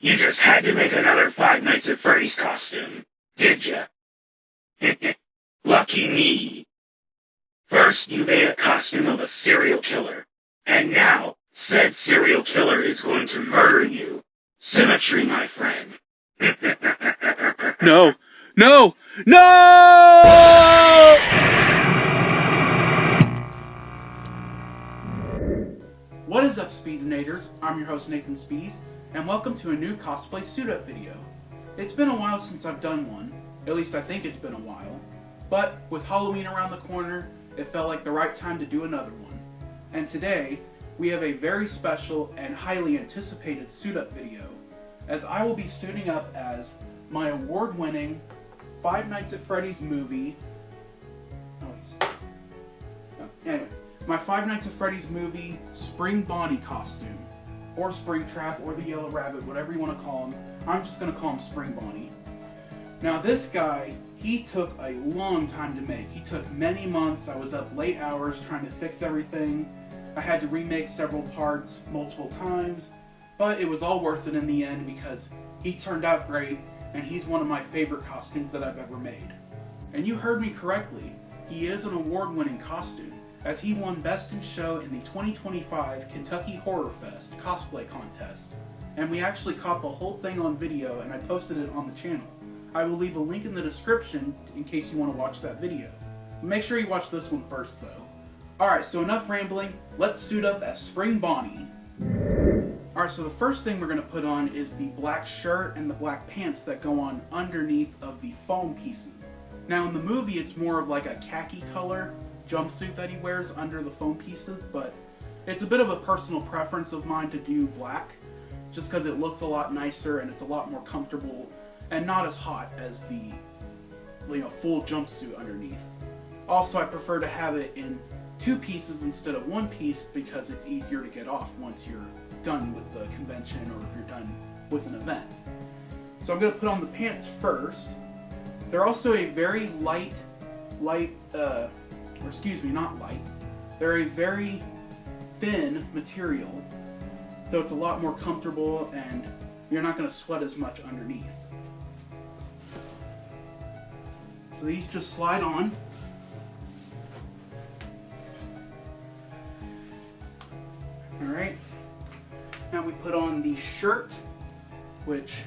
You just had to make another Five Nights at Freddy's costume, did ya? Lucky me. First, you made a costume of a serial killer, and now, said serial killer is going to murder you. Symmetry, my friend. No! No! No! What is up, Speedsinators? I'm your host, Nathan Spees, and welcome to a new cosplay suit-up video. It's been a while since I've done one, at least I think it's been a while, but with Halloween around the corner, it felt like the right time to do another one. And today, we have a very special and highly anticipated suit-up video, as I will be suiting up as my award-winning Five Nights at Freddy's movie. Anyway, my Five Nights at Freddy's movie Spring Bonnie costume, or Springtrap, or the Yellow Rabbit, whatever you want to call him. I'm just going to call him Spring Bonnie. Now this guy, he took a long time to make. He took many months. I was up late hours trying to fix everything. I had to remake several parts multiple times, but it was all worth it in the end because he turned out great, and he's one of my favorite costumes that I've ever made. And you heard me correctly, he is an award-winning costume, as he won Best in Show in the 2025 Kentucky Horror Fest cosplay contest. And we actually caught the whole thing on video, and I posted it on the channel. I will leave a link in the description in case you want to watch that video. Make sure you watch this one first though. Alright, so enough rambling, let's suit up as Spring Bonnie. Alright, so the first thing we're going to put on is the black shirt and the black pants that go on underneath of the foam pieces. Now in the movie it's more of like a khaki color jumpsuit that he wears under the foam pieces, but it's a bit of a personal preference of mine to do black, just because it looks a lot nicer and it's a lot more comfortable and not as hot as the full jumpsuit underneath. Also, I prefer to have it in two pieces instead of one piece because it's easier to get off once you're done with the convention or if you're done with an event. So I'm going to put on the pants first. They're also a very they're a very thin material, so it's a lot more comfortable and you're not going to sweat as much underneath. So these just slide on. Alright, now we put on the shirt, which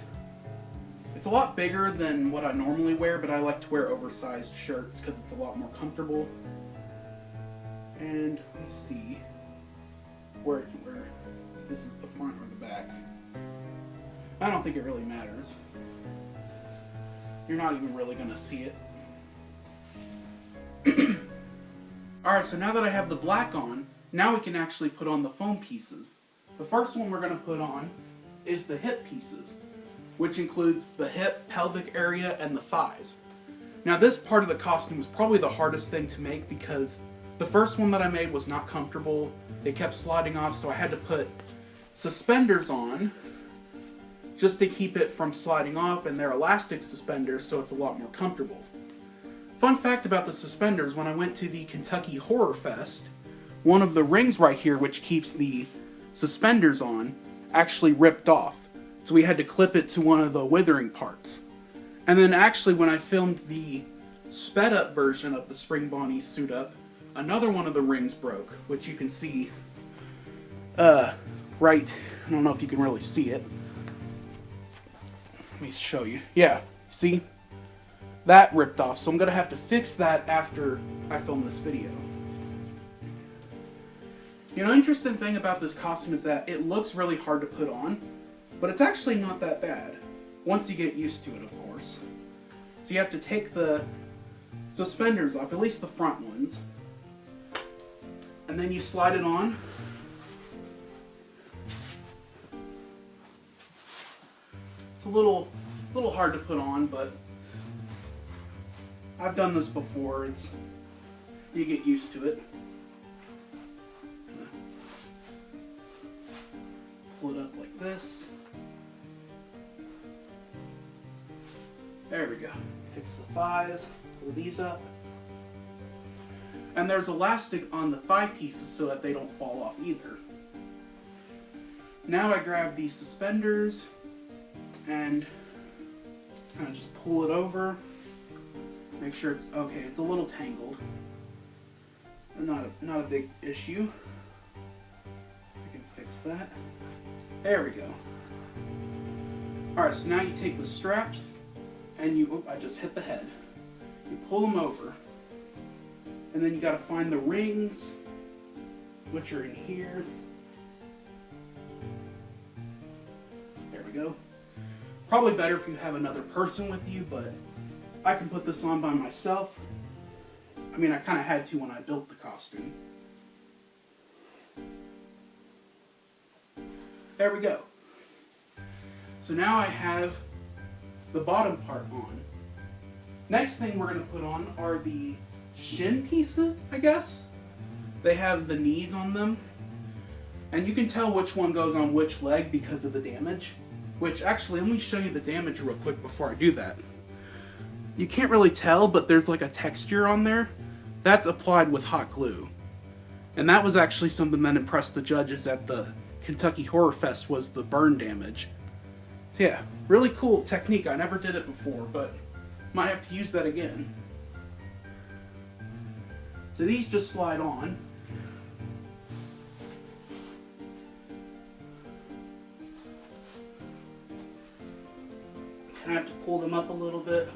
it's a lot bigger than what I normally wear, but I like to wear oversized shirts because it's a lot more comfortable. And let me see where this is the front or the back. I don't think it really matters. You're not even really going to see it. Alright, so now that I have the black on, now we can actually put on the foam pieces. The first one we're going to put on is the hip pieces, which includes the hip, pelvic area, and the thighs. Now this part of the costume was probably the hardest thing to make because the first one that I made was not comfortable. It kept sliding off, so I had to put suspenders on just to keep it from sliding off, and they're elastic suspenders, so it's a lot more comfortable. Fun fact about the suspenders, when I went to the Kentucky Horror Fest, one of the rings right here, which keeps the suspenders on, actually ripped off. So we had to clip it to one of the withering parts. And then actually when I filmed the sped up version of the Spring Bonnie suit up, another one of the rings broke, which you can see, right, I don't know if you can really see it. Let me show you. Yeah, see? That ripped off, so I'm going to have to fix that after I film this video. You know, interesting thing about this costume is that it looks really hard to put on, but it's actually not that bad, once you get used to it, of course. So you have to take the suspenders off, at least the front ones, and then you slide it on. It's a little hard to put on, but I've done this before. You get used to it. Pull it up like this. There we go. Fix the thighs. Pull these up. And there's elastic on the thigh pieces so that they don't fall off either. Now I grab these suspenders and kind of just pull it over. Make sure it's okay. It's a little tangled. Not a big issue. I can fix that. There we go. Alright, so now you take the straps and you, I just hit the head. You pull them over. And then you gotta find the rings, which are in here. There we go. Probably better if you have another person with you, but I can put this on by myself. I mean, I kind of had to when I built the costume. There we go. So now I have the bottom part on. Next thing we're going to put on are the shin pieces, I guess. They have the knees on them. And you can tell which one goes on which leg because of the damage. Which, actually, let me show you the damage real quick before I do that. You can't really tell, but there's like a texture on there. That's applied with hot glue. And that was actually something that impressed the judges at the Kentucky Horror Fest, was the burn damage. So yeah, really cool technique. I never did it before, but might have to use that again. So these just slide on. Kind of have to pull them up a little bit.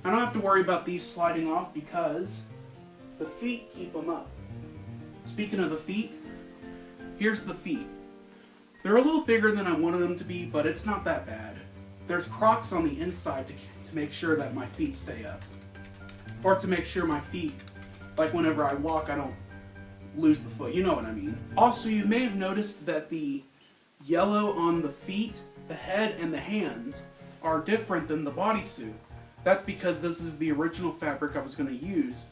I don't have to worry about these sliding off because the feet keep them up. Speaking of the feet, here's the feet. They're a little bigger than I wanted them to be, but it's not that bad. There's Crocs on the inside to make sure that my feet stay up. Or to make sure my feet, like whenever I walk, I don't lose the foot. You know what I mean. Also, you may have noticed that the yellow on the feet, the head, and the hands are different than the bodysuit. That's because this is the original fabric I was going to use,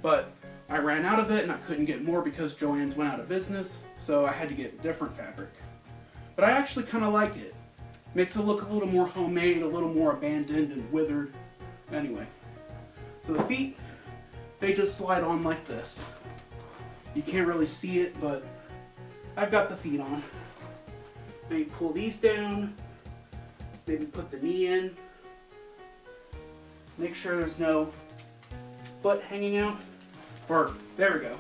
but I ran out of it and I couldn't get more because Joann's went out of business, so I had to get different fabric. But I actually kind of like it. Makes it look a little more homemade, a little more abandoned and withered. Anyway, so the feet, they just slide on like this. You can't really see it, but I've got the feet on. Now you pull these down, maybe put the knee in. Make sure there's no foot hanging out. Or, there we go.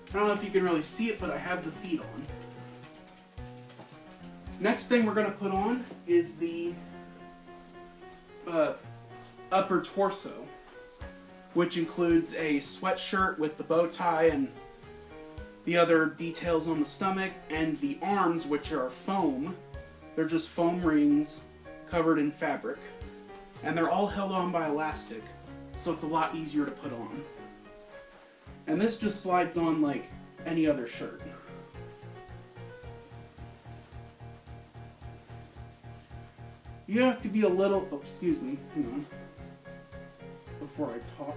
I don't know if you can really see it, but I have the feet on. Next thing we're going to put on is the upper torso, which includes a sweatshirt with the bow tie and the other details on the stomach, and the arms, which are foam. They're just foam rings covered in fabric. And they're all held on by elastic, so it's a lot easier to put on. And this just slides on like any other shirt. You have to be a little, oh, excuse me, hang on, before I talk.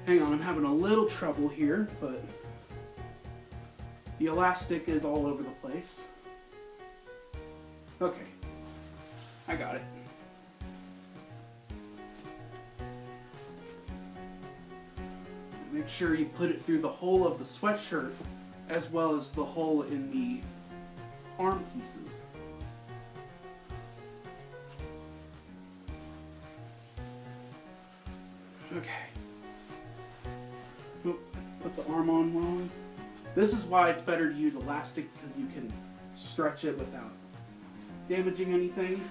Hang on, I'm having a little trouble here, but the elastic is all over the place. Okay, I got it. Make sure you put it through the hole of the sweatshirt as well as the hole in the arm pieces. Okay. Put the arm on wrong. This is why it's better to use elastic, because you can stretch it without damaging anything.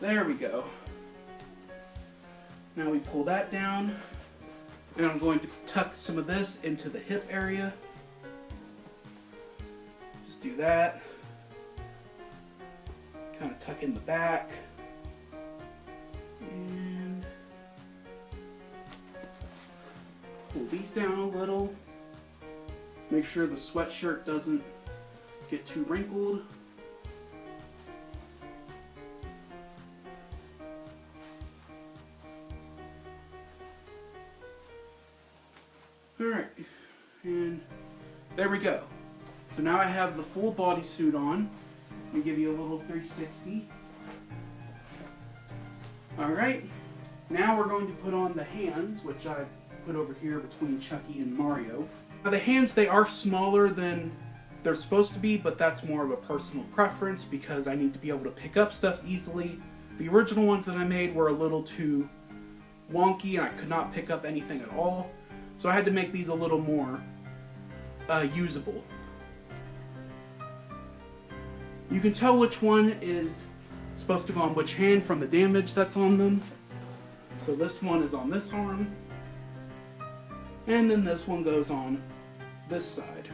There we go. Now we pull that down, and I'm going to tuck some of this into the hip area. Just do that. Kind of tuck in the back. And pull these down a little. Make sure the sweatshirt doesn't get too wrinkled. Alright, and there we go. So now I have the full bodysuit on. Let me give you a little 360. Alright, now we're going to put on the hands, which I put over here between Chucky and Mario. Now the hands, they are smaller than they're supposed to be, but that's more of a personal preference because I need to be able to pick up stuff easily. The original ones that I made were a little too wonky and I could not pick up anything at all. So I had to make these a little more usable. You can tell which one is supposed to go on which hand from the damage that's on them. So this one is on this arm, and then this one goes on this side.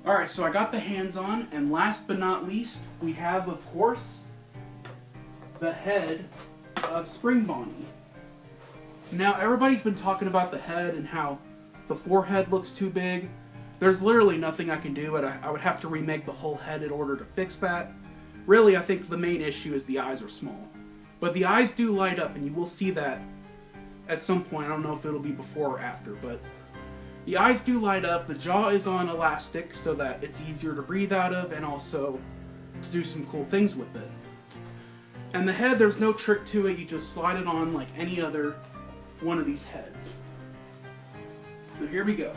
Alright, so I got the hands on, and last but not least, we have, of course, the head of Spring Bonnie. Now, everybody's been talking about the head and how the forehead looks too big. There's literally nothing I can do, but I would have to remake the whole head in order to fix that. Really, I think the main issue is the eyes are small. But the eyes do light up, and you will see that at some point. I don't know if it'll be before or after, but the eyes do light up. The jaw is on elastic so that it's easier to breathe out of and also to do some cool things with it. And the head, there's no trick to it. You just slide it on like any other one of these heads. So here we go.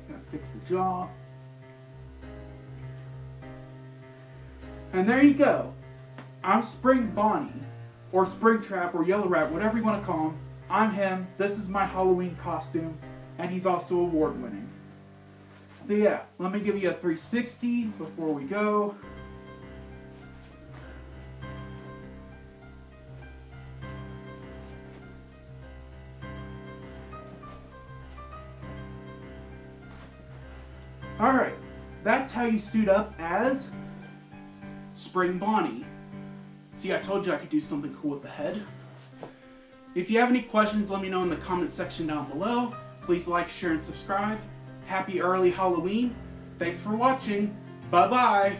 Gotta fix the jaw. And there you go. I'm Spring Bonnie, or Springtrap, or Yellow Rabbit, whatever you want to call him. I'm him. This is my Halloween costume, and he's also award-winning. So yeah, let me give you a 360 before we go. Alright, that's how you suit up as Spring Bonnie. See, I told you I could do something cool with the head. If you have any questions, let me know in the comment section down below. Please like, share, and subscribe. Happy early Halloween. Thanks for watching. Bye-bye.